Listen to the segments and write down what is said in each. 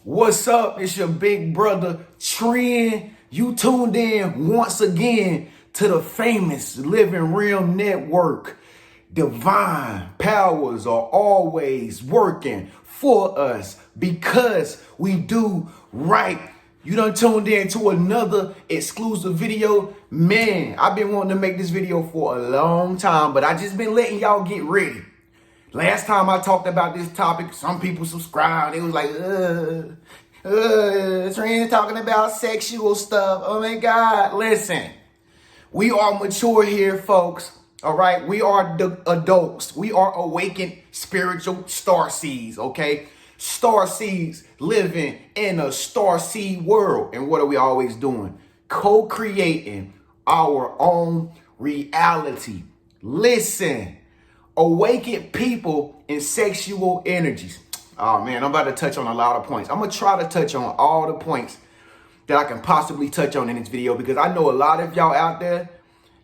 What's up? It's your big brother, Trenius. You tuned in once again to the famous Living Real Network. Divine powers are always working for us because we do right. You done tuned in to another exclusive video. Man, I've been wanting to make this video for a long time, but I just been letting y'all get ready. Last time I talked about this topic, some people subscribed. It was like, Trenius talking about sexual stuff. Oh my God. Listen, we are mature here, folks. All right. We are the adults. We are awakened spiritual star seeds. Okay. Star seeds living in a star seed world. And what are we always doing? Co-creating our own reality. Listen. Awaken people in sexual energies. Oh man, I'm about to touch on a lot of points. I'm gonna try to touch on all the points that I can possibly touch on in this video because I know a lot of y'all out there,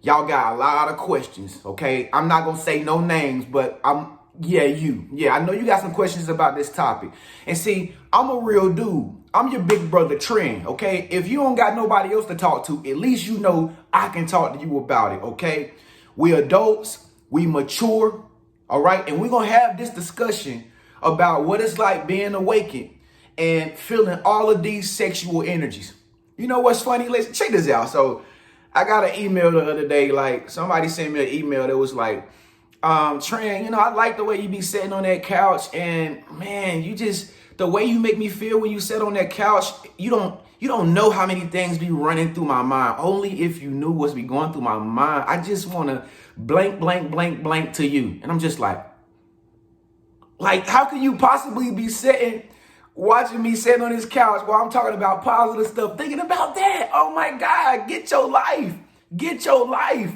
y'all got a lot of questions, okay? I'm not gonna say no names, but I know you got some questions about this topic. And see, I'm a real dude. I'm your big brother Trend, okay? If you don't got nobody else to talk to, at least you know I can talk to you about it, okay? We adults. We mature, all right? And we're going to have this discussion about what it's like being awakened and feeling all of these sexual energies. You know what's funny? Listen, check this out. So I got an email the other day, like somebody sent me an email that was like, Tran, I like the way you be sitting on that couch and man, the way you make me feel when you sit on that couch, you don't know how many things be running through my mind. Only if you knew what's be going through my mind. I just want to blank, blank, blank, blank to you. And I'm just like, how can you possibly be watching me sitting on this couch while I'm talking about positive stuff, thinking about that? Oh my God, get your life.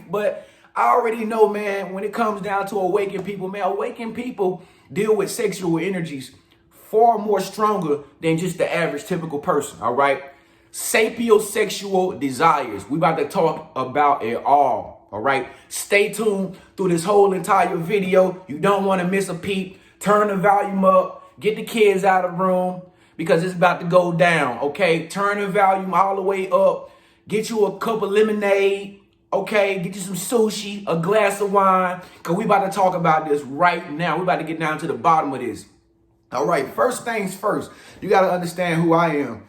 But I already know, man, when it comes down to awaken people, man, awaken people deal with sexual energies far more stronger than just the average typical person, all right? SapioSexual desires. We about to talk about it all. All right, stay tuned through this whole entire video. You don't want to miss a peep. Turn the volume up. Get the kids out of the room because it's about to go down. Okay, turn the volume all the way up. Get you a cup of lemonade. Okay, get you some sushi, a glass of wine, because we about to talk about this right now. We about to get down to the bottom of this. All right, first things first. You got to understand who I am.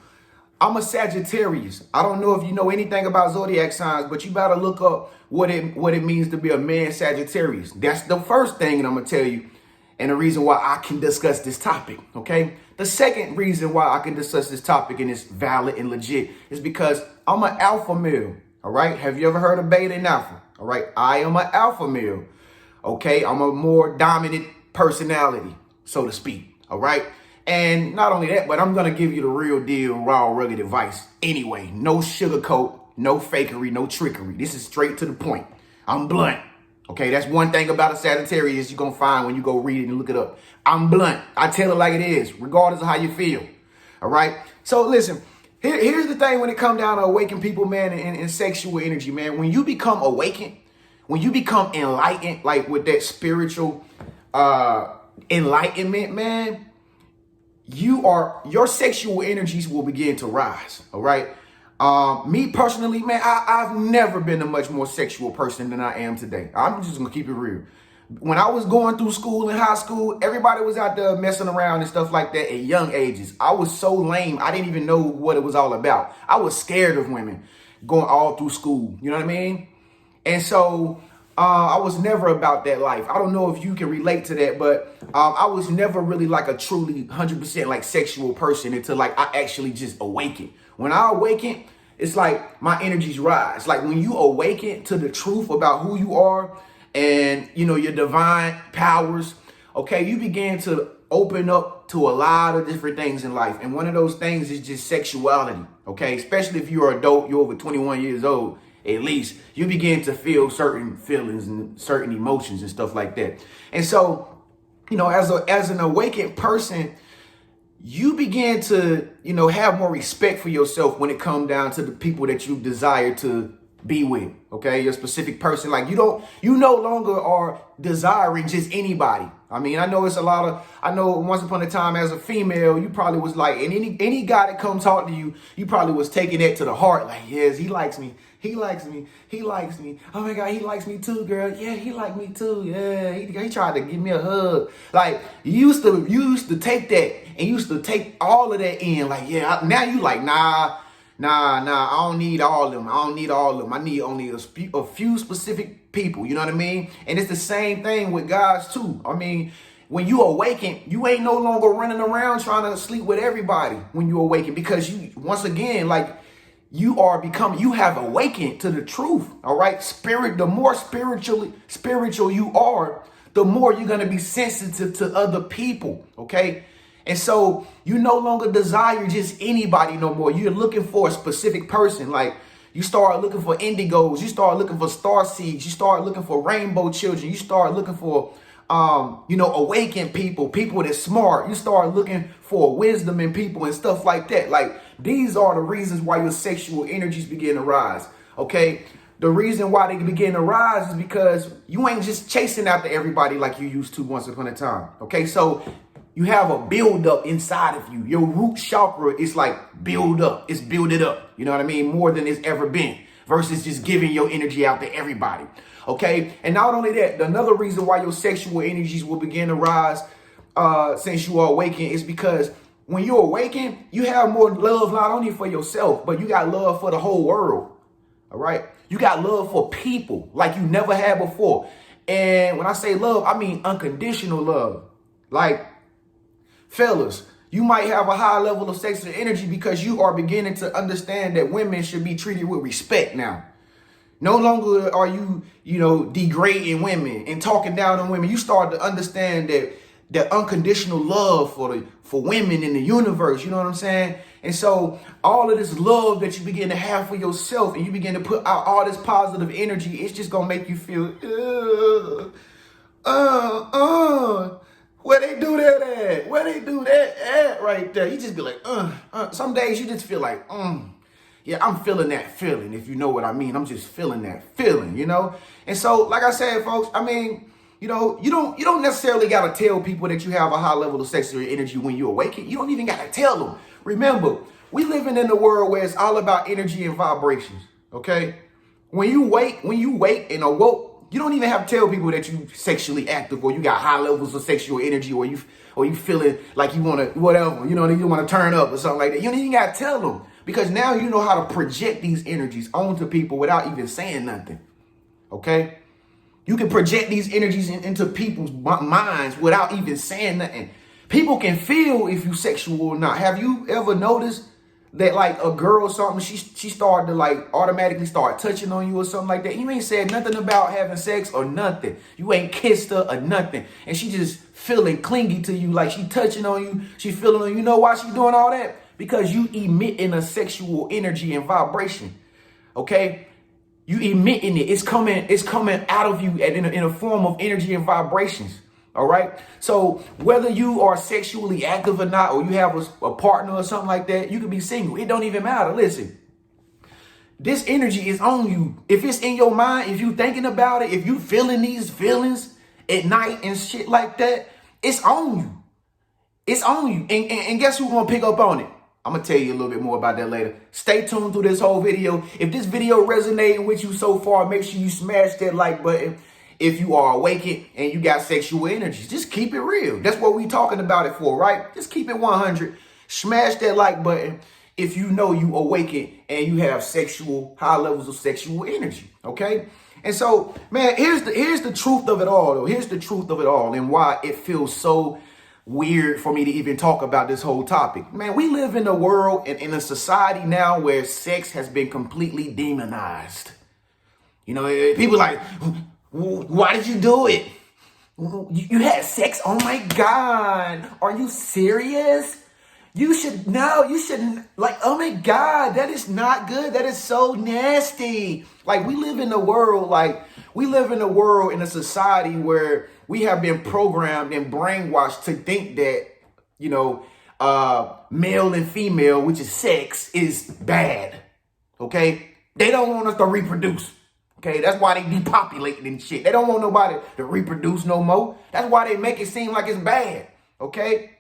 I'm a Sagittarius. I don't know if you know anything about zodiac signs, but you better look up what it means to be a man Sagittarius. That's the first thing that I'm going to tell you and the reason why I can discuss this topic, okay? The second reason why I can discuss this topic and it's valid and legit is because I'm an alpha male, all right? Have you ever heard of beta and alpha? All right, I am an alpha male, okay? I'm a more dominant personality, so to speak, all right? And not only that, but I'm going to give you the real deal, raw, rugged advice anyway. No sugarcoat, no fakery, no trickery. This is straight to the point. I'm blunt. Okay, that's one thing about a Sagittarius you're going to find when you go read it and look it up. I'm blunt. I tell it like it is, regardless of how you feel. All right? So listen, here's the thing when it comes down to awaken people, man, and sexual energy, man. When you become awakened, when you become enlightened, like with that spiritual enlightenment, man, your sexual energies will begin to rise. All right. Me personally, man, I've never been a much more sexual person than I am today. I'm just gonna keep it real. When I was going through school in high school, everybody was out there messing around and stuff like that at young ages. I was so lame. I didn't even know what it was all about. I was scared of women going all through school. You know what I mean? And so I was never about that life. I don't know if you can relate to that, but I was never really like a truly 100% like sexual person until like I actually just awakened. When I awaken, it's like my energies rise. Like when you awaken to the truth about who you are and, your divine powers, okay, you begin to open up to a lot of different things in life. And one of those things is just sexuality, okay? Especially if you're an adult, you're over 21 years old. At least you begin to feel certain feelings and certain emotions and stuff like that. And so, as an awakened person, you begin to, have more respect for yourself when it comes down to the people that you desire to be with. Okay. Your specific person, like you no longer are desiring just anybody. I mean, I know it's a lot of, I know once upon a time as a female, you probably was like, and any guy that come talk to you, you probably was taking that to the heart. Like, yes, he likes me. He likes me. He likes me. Oh my God, he likes me too, girl. Yeah, he liked me too. Yeah, he tried to give me a hug. Like, you used to take that and you used to take all of that in. Like, yeah, now you like, nah, I don't need all of them. I don't need all of them. I need only a few specific people. You know what I mean? And it's the same thing with guys too. I mean, when you awaken, you ain't no longer running around trying to sleep with everybody when you awaken, because you, once again, like, you have awakened to the truth. All right. The more spiritual you are, the more you're going to be sensitive to other people. Okay. And so you no longer desire just anybody no more. You're looking for a specific person. Like, you start looking for indigos. You start looking for star seeds. You start looking for rainbow children. You start looking for, awakened people that's smart. You start looking for wisdom in people and stuff like that. Like, these are the reasons why your sexual energies begin to rise. Okay. The reason why they begin to rise is because you ain't just chasing after everybody like you used to once upon a time. Okay. So you have a build up inside of you. Your root chakra is like build up. It's builded up. You know what I mean? More than it's ever been, versus just giving your energy out to everybody. Okay. And not only that, another reason why your sexual energies will begin to rise since you are awakened is because when you awaken, you have more love, not only for yourself, but you got love for the whole world. All right. You got love for people like you never had before. And when I say love, I mean unconditional love. Like, fellas, you might have a high level of sexual energy because you are beginning to understand that women should be treated with respect now. No longer are you, degrading women and talking down on women. You start to understand that unconditional love for women in the universe. You know what I'm saying? And so all of this love that you begin to have for yourself, and you begin to put out all this positive energy, it's just going to make you feel, where they do that at? Where they do that at right there? You just be like, Some days you just feel like, yeah, I'm feeling that feeling, if you know what I mean. I'm just feeling that feeling, And so, like I said, folks, I mean, you don't necessarily got to tell people that you have a high level of sexual energy when you awaken. You don't even got to tell them. Remember, we living in a world where it's all about energy and vibrations. Okay. When you wake and awoke, you don't even have to tell people that you sexually active or you got high levels of sexual energy or you feeling like you want to, whatever, you want to turn up or something like that. You don't even got to tell them, because now you know how to project these energies onto people without even saying nothing. Okay. You can project these energies into people's minds without even saying nothing. People can feel if you sexual or not. Have you ever noticed that, like, a girl or something, she started to, like, automatically start touching on you or something like that? You ain't said nothing about having sex or nothing. You ain't kissed her or nothing. And she just feeling clingy to you, like she touching on you. She feeling on you. You know why she doing all that? Because you emitting a sexual energy and vibration. Okay? You emitting it. It's coming out of you in a form of energy and vibrations. All right. So whether you are sexually active or not, or you have a partner or something like that, you could be single. It don't even matter. Listen, this energy is on you. If it's in your mind, if you thinking about it, if you feeling these feelings at night and shit like that, it's on you. It's on you. And guess who's going to pick up on it? I'm going to tell you a little bit more about that later. Stay tuned through this whole video. If this video resonating with you so far, make sure you smash that like button. If you are awakened and you got sexual energies, just keep it real. That's what we talking about it for, right? Just keep it 100. Smash that like button if you know you awakened and you have high levels of sexual energy, okay? And so, man, here's the truth of it all, though. Here's the truth of it all and why it feels so weird for me to even talk about this whole topic. Man, we live in a world and in a society now where sex has been completely demonized. People like, why did you do it? You had sex? Oh my God. Are you serious? You shouldn't. Like, oh my God, that is not good. That is so nasty. Like, we live in a world in a society where we have been programmed and brainwashed to think that, male and female, which is sex, is bad. Okay. They don't want us to reproduce. Okay, that's why they depopulating and shit. They don't want nobody to reproduce no more. That's why they make it seem like it's bad. Okay?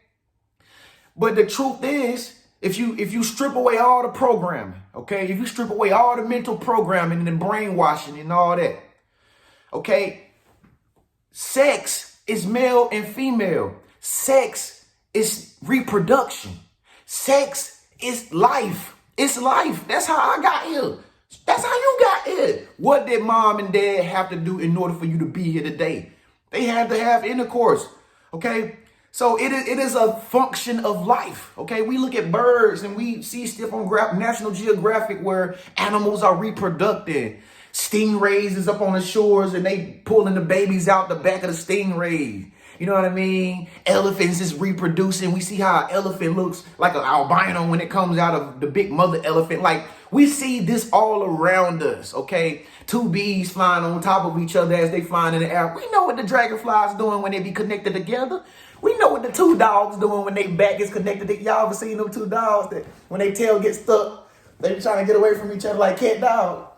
But the truth is, if you strip away all the programming, okay, if you strip away all the mental programming and the brainwashing and all that, okay, sex is male and female. Sex is reproduction. Sex is life. It's life. That's how I got here. That's how you got here. What did mom and dad have to do in order for you to be here today? They had to have intercourse. Okay? So it is a function of life. Okay? We look at birds and we see stuff on National Geographic where animals are reproducing. Stingrays is up on the shores and they pulling the babies out the back of the stingray. You know what I mean? Elephants is reproducing. We see how an elephant looks like an albino when it comes out of the big mother elephant. Like, we see this all around us, okay? Two bees flying on top of each other as they flying in the air. We know what the dragonflies doing when they be connected together. We know what the two dogs doing when they back is connected. Y'all ever seen them two dogs that when they tail gets stuck, they be trying to get away from each other like cat dog?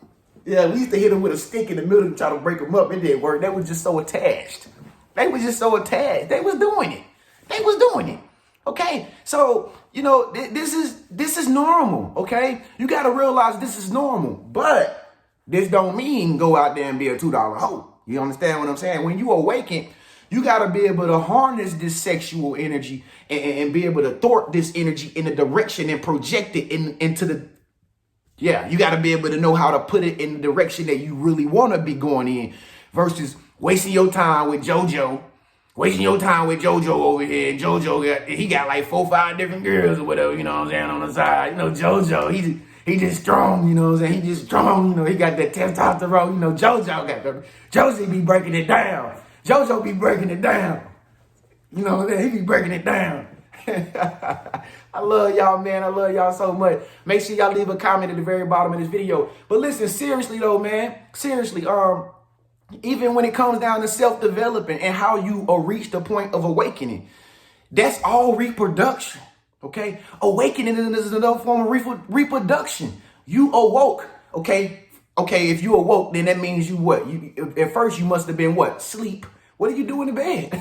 Yeah, we used to hit them with a stick in the middle to try to break them up. It didn't work. They was just so attached. They was just so attached. They was doing it. They was doing it. Okay, so, you know, this is normal, okay? You got to realize this is normal, but this don't mean go out there and be a $2 hoe. You understand what I'm saying? When you awaken, you got to be able to harness this sexual energy and be able to thwart this energy in a direction and project it into the, yeah, you got to be able to know how to put it in the direction that you really want to be going in versus wasting your time with JoJo. Wasting your time with JoJo over here. And JoJo, he got like 4 or 5 different girls or whatever, you know what I'm saying, on the side. You know, JoJo, he just strong, you know what I'm saying? He just strong, you know, he got that testosterone. You know, JoJo got the, Josie be breaking it down. JoJo be breaking it down. You know what I'm saying? He be breaking it down. I love y'all, man. I love y'all so much. Make sure y'all leave a comment at the very bottom of this video. But listen, seriously though, man, seriously, even when it comes down to self-developing and how you reach the point of awakening, that's all reproduction, okay? Awakening is another form of reproduction. You awoke, okay? Okay, if you awoke, then that means you what? At first, you must have been what? Sleep. What do you do in the bed?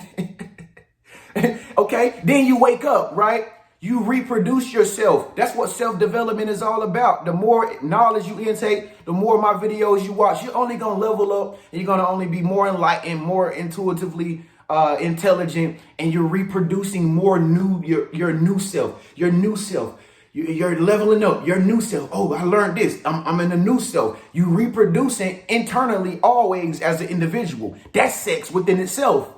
Okay, then you wake up, right? You reproduce yourself. That's what self-development is all about. The more knowledge you intake, the more my videos you watch, you're only going to level up and you're going to only be more enlightened, more intuitively intelligent, and you're reproducing more your new self, You're leveling up your new self. Oh, I learned this. I'm in a new self. You reproducing internally always as an individual. That's sex within itself.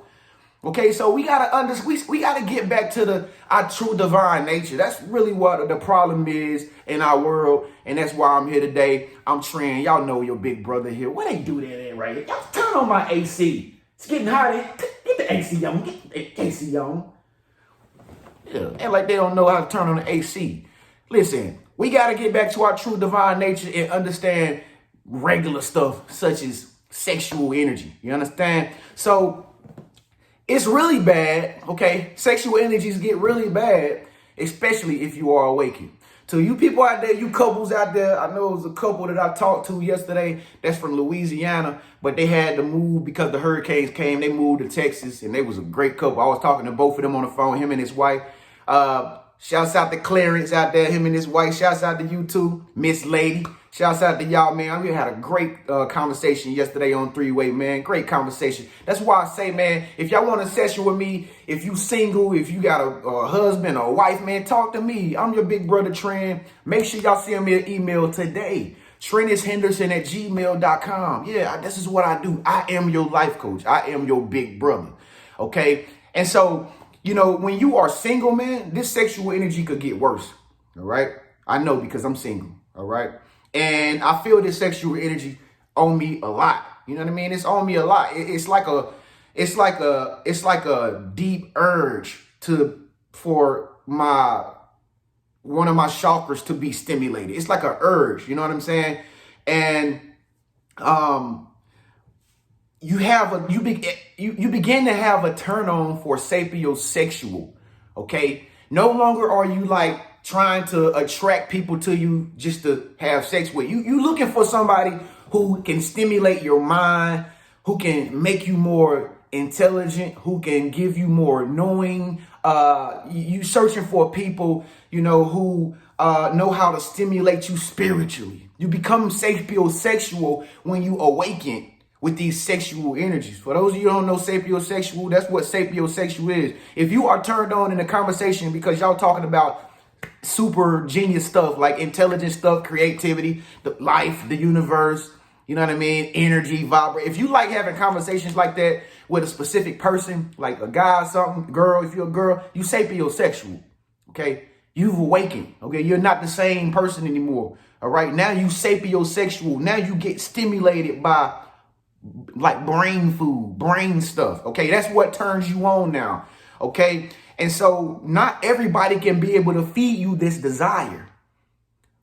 Okay, so we gotta get back to our true divine nature. That's really what the problem is in our world, and that's why I'm here today. I'm Tren. Y'all know your big brother here. What they do that at right here? Y'all turn on my AC. It's getting hot. Get the AC on. Get the AC on. Yeah, and like they don't know how to turn on the AC. Listen, we gotta get back to our true divine nature and understand regular stuff such as sexual energy. You understand? So it's really bad, okay? Sexual energies get really bad, especially if you are awakened. So you people out there, you couples out there, I know it was a couple that I talked to yesterday that's from Louisiana, but they had to move because the hurricanes came. They moved to Texas, and they was a great couple. I was talking to both of them on the phone, him and his wife. Shouts out to Clarence out there, him and his wife. Shouts out to you too, Miss Lady. Shouts out to y'all, man. We had a great conversation yesterday on Three-Way, man. Great conversation. That's why I say, man, if y'all want a session with me, if you single, if you got a husband or a wife, man, talk to me. I'm your big brother, Tren. Make sure y'all send me an email today. TrennisHenderson@gmail.com. Yeah, this is what I do. I am your life coach. I am your big brother. Okay? And so, you know, when you are single, man, this sexual energy could get worse. All right? I know because I'm single. All right? And I feel this sexual energy on me a lot. You know what I mean? It's on me a lot. It's like a deep urge for one of my chakras to be stimulated. It's like an urge. You know what I'm saying? And you begin to have a turn on for SapioSexual. Okay, no longer are you like trying to attract people to you just to have sex with. You looking for somebody who can stimulate your mind, who can make you more intelligent, who can give you more knowing. You searching for people, who know how to stimulate you spiritually. You become sapiosexual when you awaken with these sexual energies. For those of you who don't know sapiosexual, that's what sapiosexual is. If you are turned on in a conversation because y'all talking about super genius stuff like intelligent stuff, creativity, the life, the universe, you know what I mean? Energy, vibrate. If you like having conversations like that with a specific person, like a guy or something, girl, if you're a girl, you sapiosexual, okay? You've awakened, okay? You're not the same person anymore, all right? Now you sapiosexual. Now you get stimulated by like brain food, brain stuff, okay? That's what turns you on now, okay? And so not everybody can be able to feed you this desire,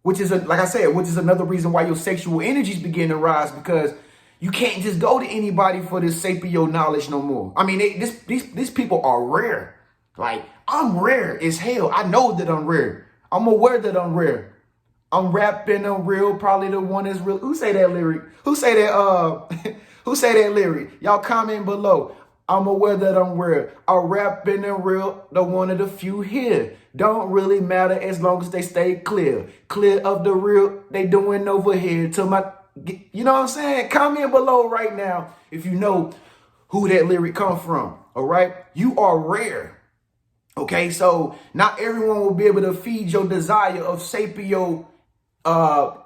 which is, like I said, which is another reason why your sexual energies begin to rise, because you can't just go to anybody for this sapio knowledge no more. I mean, these people are rare. Like, I'm rare as hell. I know that I'm rare. I'm aware that I'm rare. I'm rapping unreal, probably the one that's real. Who say that lyric? Who say that, who say that lyric? Y'all comment below. I'm aware that I'm rare. I rap in the real, the one of the few here. Don't really matter as long as they stay clear. Clear of the real they doing over here. To my, you know what I'm saying? Comment below right now if you know who that lyric come from. All right? You are rare. Okay? So not everyone will be able to feed your desire of sapio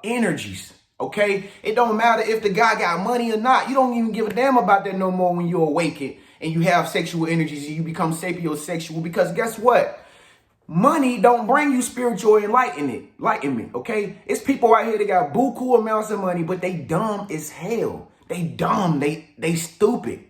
energies. Okay? It don't matter if the guy got money or not. You don't even give a damn about that no more when you awaken and you have sexual energies and you become sapiosexual, because guess what? Money don't bring you spiritual enlightenment, okay? It's people out here that got buku amounts of money, but they dumb as hell. They dumb, they stupid,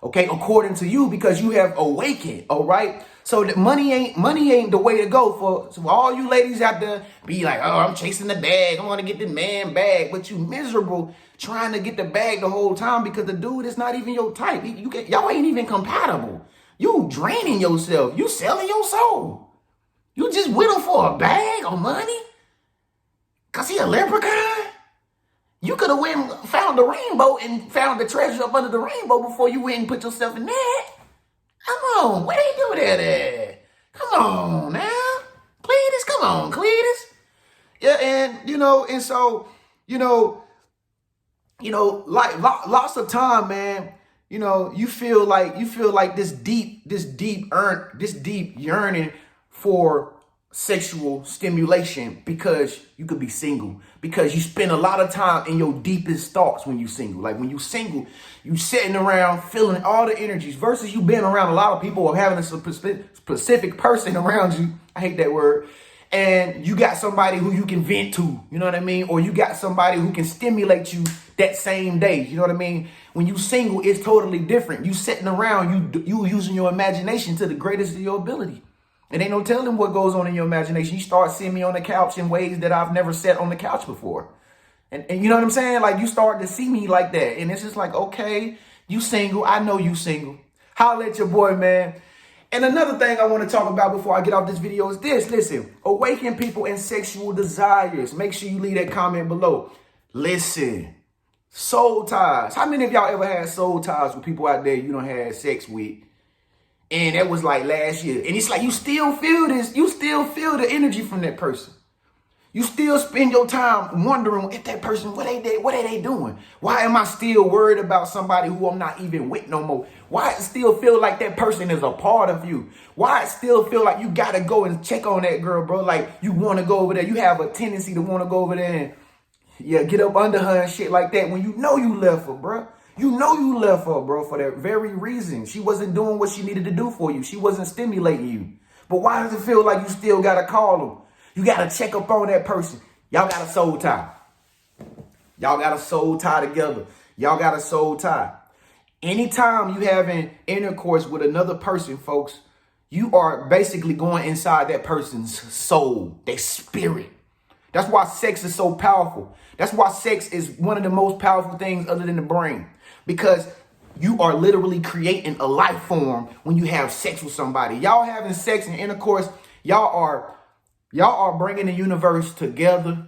okay? According to you, because you have awakened, all right? So that money ain't the way to go so all you ladies have to be like, oh, I'm chasing the bag. I want to get the man bag. But you miserable trying to get the bag the whole time because the dude is not even your type. Y'all ain't even compatible. You draining yourself. You selling your soul. You just with him for a bag of money? Because he a leprechaun? You could have found the rainbow and found the treasure up under the rainbow before you went and put yourself in that. Come on, where they do that at? Come on now. Cletus, come on, Cletus. Yeah, and so, like lots of time, man, you feel like this deep yearning for sexual stimulation because you could be single, because you spend a lot of time in your deepest thoughts when you single. Like when you single, you sitting around feeling all the energies versus you being around a lot of people or having a specific person around you. I hate that word. And you got somebody who you can vent to, you know what I mean? Or you got somebody who can stimulate you that same day, you know what I mean? When you single, it's totally different. You sitting around, you using your imagination to the greatest of your ability. And ain't no telling what goes on in your imagination. You start seeing me on the couch in ways that I've never sat on the couch before. And you know what I'm saying? Like you start to see me like that. And it's just like, okay, you single. I know you single. Holla at your boy, man. And another thing I want to talk about before I get off this video is this. Listen, awaken people in sexual desires. Make sure you leave that comment below. Listen, soul ties. How many of y'all ever had soul ties with people out there you don't have sex with? And that was like last year. And it's like you still feel this. You still feel the energy from that person. You still spend your time wondering if that person, what are they doing? Why am I still worried about somebody who I'm not even with no more? Why it still feel like that person is a part of you? Why it still feel like you got to go and check on that girl, bro? Like you want to go over there. You have a tendency to want to go over there and get up under her and shit like that when you know you left her, bro. You know you left her, bro, for that very reason. She wasn't doing what she needed to do for you. She wasn't stimulating you. But why does it feel like you still got to call them? You got to check up on that person. Y'all got a soul tie. Y'all got a soul tie together. Y'all got a soul tie. Anytime you having intercourse with another person, folks, you are basically going inside that person's soul, their spirit. That's why sex is so powerful. That's why sex is one of the most powerful things other than the brain. Because you are literally creating a life form when you have sex with somebody. Y'all having sex and intercourse, y'all are bringing the universe together,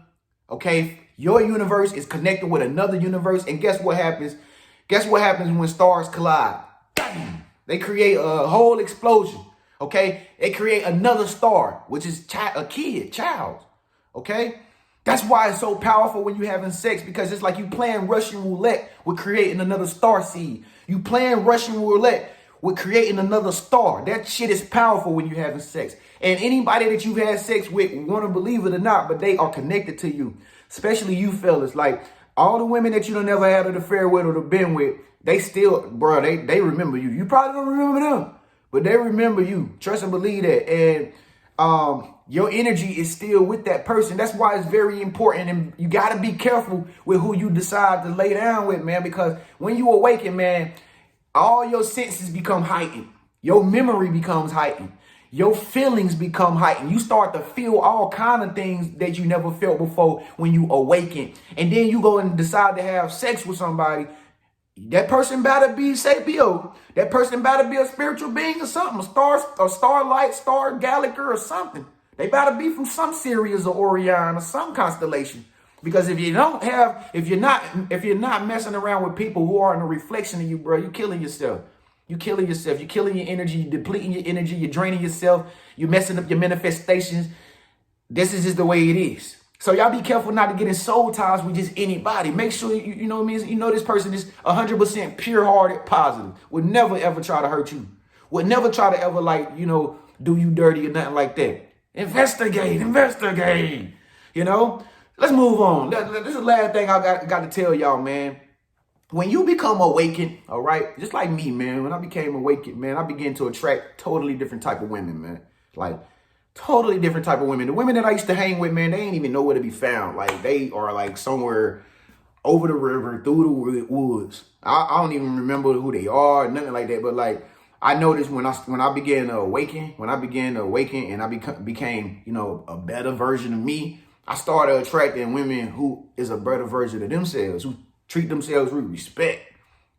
okay? Your universe is connected with another universe. And guess what happens? Guess what happens when stars collide? Bam! They create a whole explosion. Okay? They create another star, which is a child. Okay? That's why it's so powerful when you're having sex, because it's like you playing Russian roulette with creating another star seed. You playing Russian roulette with creating another star. That shit is powerful when you're having sex. And anybody that you've had sex with, want to believe it or not, but they are connected to you. Especially you fellas. Like all the women that you don't never had an affair with or been with, they still, bro, they remember you. You probably don't remember them, but they remember you. Trust and believe that. And your energy is still with that person. That's why it's very important. And you got to be careful with who you decide to lay down with, man, because when you awaken, man, all your senses become heightened. Your memory becomes heightened. Your feelings become heightened. You start to feel all kind of things that you never felt before when you awaken. And then you go and decide to have sex with somebody. That person better be sapio. That person better be a spiritual being or something. A starlight, star Gallagher or something. They better be from some Sirius or Orion or some constellation. Because if you're not messing around with people who are in a reflection of you, bro, you're killing yourself. You're killing yourself. You're killing your energy. You're depleting your energy. You're draining yourself. You're messing up your manifestations. This is just the way it is. So y'all be careful not to get in soul ties with just anybody. Make sure you know what I mean. You know this person is 100% pure-hearted, positive. Would never ever try to hurt you. Would never try to ever do you dirty or nothing like that. Investigate. Let's move on. This is the last thing I got to tell y'all, man. When you become awakened, all right, just like me, man, when I became awakened, man, I began to attract totally different type of women, man. Like, totally different type of women. The women that I used to hang with, man, they ain't even know where to be found. Like, they are, like, somewhere over the river, through the woods. I don't even remember who they are, nothing like that. But, like, I noticed when I began to awaken, and I became, a better version of me, I started attracting women who is a better version of themselves, who treat themselves with respect.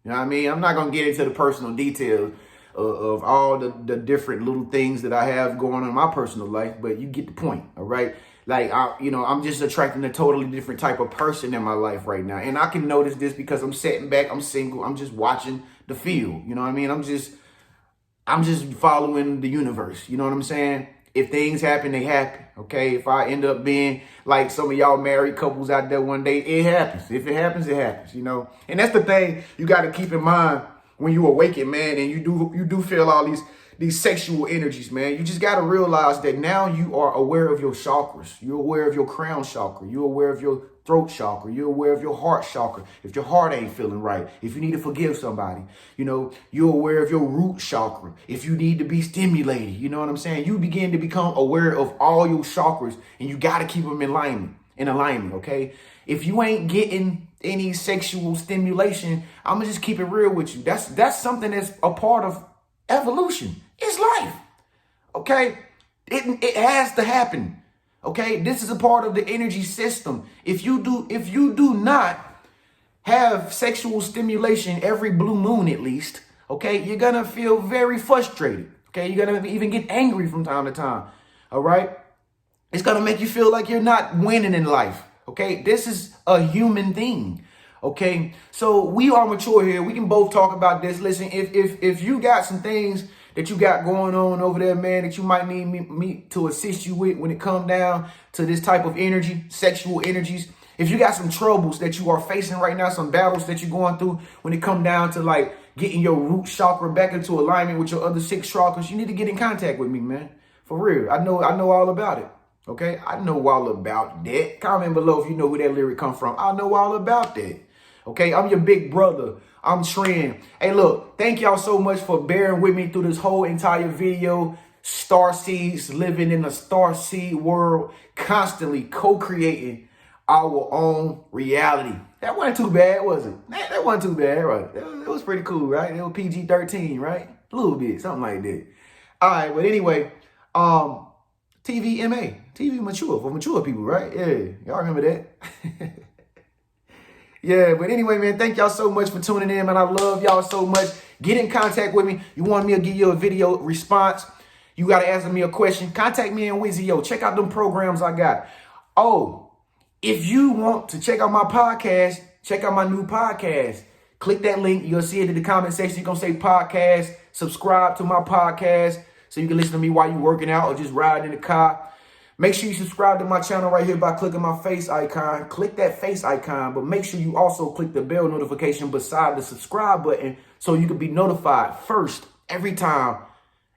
You know what I mean? I'm not going to get into the personal details of all the different little things that I have going on in my personal life, but you get the point, all right? Like, I'm just attracting a totally different type of person in my life right now. And I can notice this because I'm sitting back, I'm single, I'm just watching the field. You know what I mean? I'm just following the universe. You know what I'm saying? If things happen, they happen. Okay. If I end up being like some of y'all married couples out there one day, it happens. If it happens, it happens, And that's the thing you got to keep in mind when you awaken, man, and you do feel all these sexual energies, man. You just got to realize that now you are aware of your chakras. You're aware of your crown chakra. You're aware of your throat chakra. You're aware of your heart chakra. If your heart ain't feeling right, if you need to forgive somebody, you're aware of your root chakra. If you need to be stimulated, you know what I'm saying? You begin to become aware of all your chakras, and you got to keep them in alignment, okay? If you ain't getting any sexual stimulation, I'm gonna just keep it real with you. That's something that's a part of evolution. It's life, okay? It has to happen. Okay, this is a part of the energy system. If you do not have sexual stimulation every blue moon at least, okay, you're gonna feel very frustrated. Okay, you're gonna even get angry from time to time. All right, it's gonna make you feel like you're not winning in life. Okay, this is a human thing. Okay, so we are mature here. We can both talk about this. Listen, if you got some things that you got going on over there, man, that you might need me to assist you with when it comes down to this type of energy, sexual energies. If you got some troubles that you are facing right now, some battles that you're going through when it comes down to like getting your root chakra back into alignment with your other 6 chakras, you need to get in contact with me, man. For real. I know all about it. Okay, I know all about that. Comment below if you know where that lyric come from. I know all about that. Okay, I'm your big brother. I'm Tren. Hey, look, thank y'all so much for bearing with me through this whole entire video. Starseeds living in a starseed world, constantly co-creating our own reality. That wasn't too bad, was it? That wasn't too bad, right? It was pretty cool, right? It was PG-13, right? A little bit, something like that. All right, but anyway, TVMA, TV mature, for mature people, right? Yeah, y'all remember that? Yeah, but anyway, man, thank y'all so much for tuning in, man. I love y'all so much. Get in contact with me. You want me to give you a video response? You got to answer me a question. Contact me in Wizio. Check out them programs I got. Oh, If you want to check out my podcast, check out my new podcast. Click that link. You'll see it in the comment section. You're going to say podcast. Subscribe to my podcast so you can listen to me while you're working out or just riding in the car. Make sure you subscribe to my channel right here by clicking my face icon. Click that face icon, but make sure you also click the bell notification beside the subscribe button so you can be notified first every time,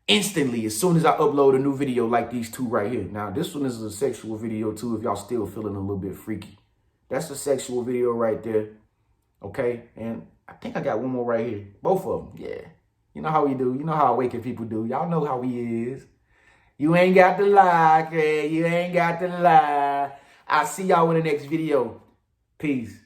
instantly, as soon as I upload a new video like these two right here. Now, this one is a sexual video too if y'all still feeling a little bit freaky. That's a sexual video right there. Okay, and I think I got one more right here. Both of them, yeah. You know how we do. You know how awakened people do. Y'all know how he is. You ain't got to lie, Craig. You ain't got to lie. I'll see y'all in the next video. Peace.